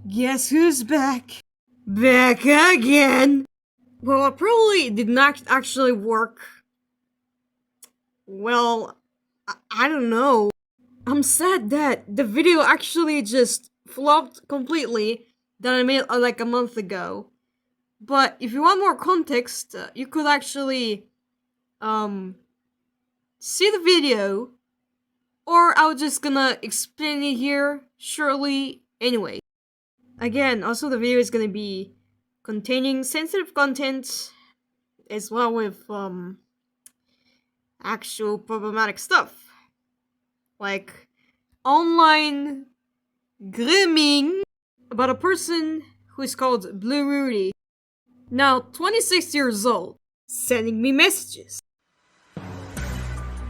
Guess who's back? Back again! Well, it probably did not actually work. Well, I don't know. I'm sad that the video actually just flopped completely that I made like a month ago. But if you want more context, you could actually um see the video, or I was just gonna explain it here shortly anyway. Again, also the video is gonna be containing sensitive content as well with actual problematic stuff like online grooming about a person who is called Blue Ruti, now 26 years old, sending me messages,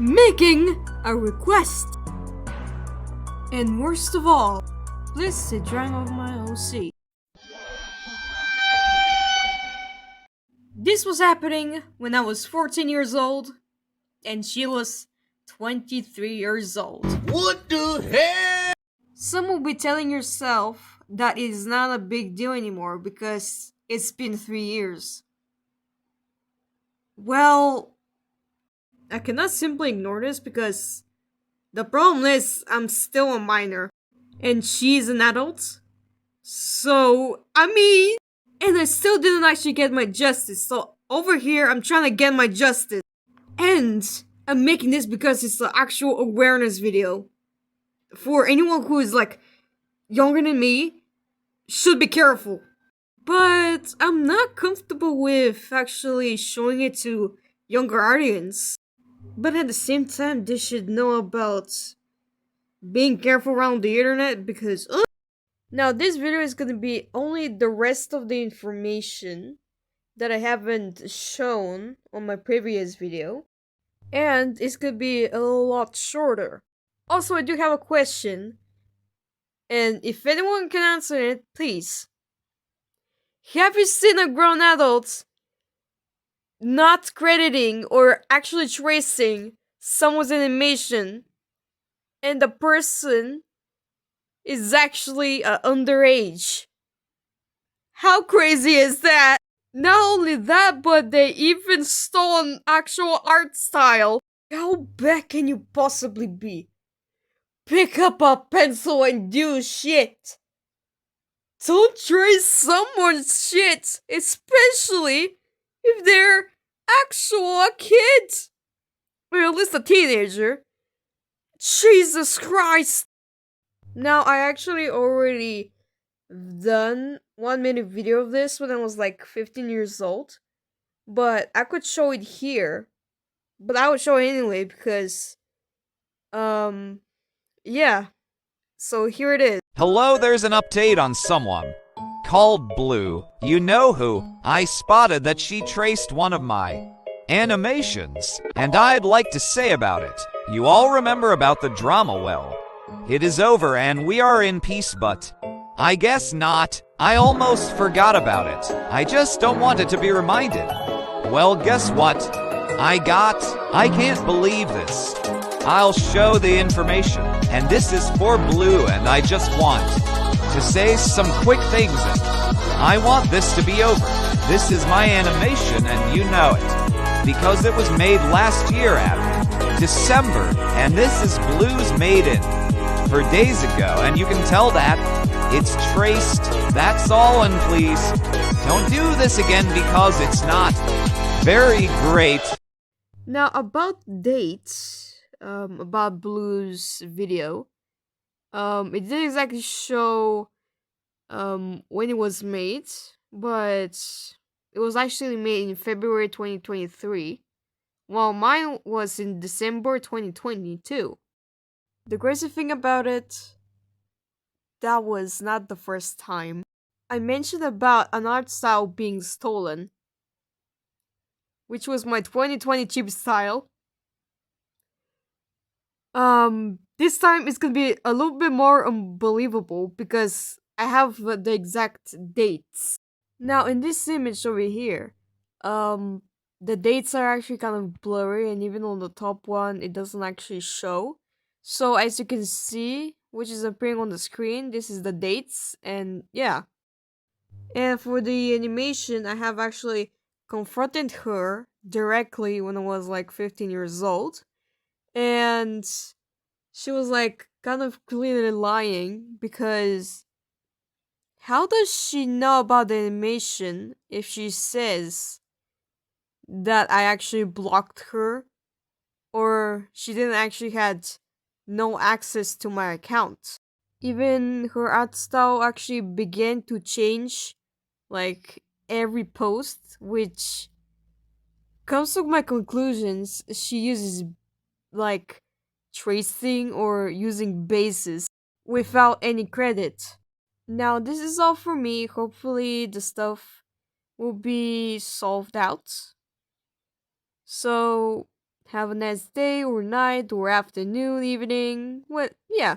making a request, and worst of all, please drawing of my OC. This was happening when I was 14 years old, and she was 23 years old. What the hell? Some will be telling yourself that it is not a big deal anymore because it's been 3 years. Well, I cannot simply ignore this because the problem is I'm still a minor and she's an adult. So, and I still didn't actually get my justice. So, over here, I'm trying to get my justice. And I'm making this because it's the actual awareness video. For anyone who is like younger than me, should be careful. But I'm not comfortable with actually showing it to younger audience. But at the same time, they should know about being careful around the internet because now this video is gonna be only the rest of the information that I haven't shown on my previous video. And it's gonna be a lot shorter. Also, I do have a question. And if anyone can answer it, please. Have you seen a grown adult not crediting or actually tracing someone's animation and the person is actually underage? How crazy is that? Not only that, but they even stole an actual art style. How bad can you possibly be? Pick up a pencil and do shit. Don't trace someone's shit, especially if they're actual a kid. Or at least a teenager. Jesus Christ. Now, I actually already done 1 minute video of this when I was like 15 years old. But I could show it here. But I would show it anyway because, yeah. So here it is. Hello, there's an update on someone called Blue. You know who? I spotted that she traced one of my animations, and I'd like to say about it. You all remember about the drama well. It is over and we are in peace, but I guess not. I almost forgot about it. I just don't want it to be reminded. Well, guess what? I can't believe this. I'll show the information, and this is for Blue, and I just want to say some quick things. I want this to be over. This is my animation, and you know it, because it was made last year at December, and this is Blue's made-in for days ago, and you can tell that it's traced. That's all, and please, don't do this again because it's not very great. Now, about dates, about Blue's video, it didn't exactly show when it was made, but it was actually made in February 2023, while mine was in December 2022. The crazy thing about it, that was not the first time. I mentioned about an art style being stolen, which was my 2020 cheap style. This time it's gonna be a little bit more unbelievable because I have the exact dates. Now, in this image over here, the dates are actually kind of blurry, and even on the top one, it doesn't actually show. So, as you can see, which is appearing on the screen. This is the dates, and yeah. And for the animation, I have actually confronted her directly when I was like 15 years old. And she was like kind of clearly lying because how does she know about the animation if she says that I actually blocked her or she didn't actually had no access to my account? Even her art style actually began to change like every post, which comes to my conclusions. She uses like tracing or using bases without any credit. Now, this is all for me. Hopefully, the stuff will be solved out. So, have a nice day or night or afternoon, evening. What? Yeah.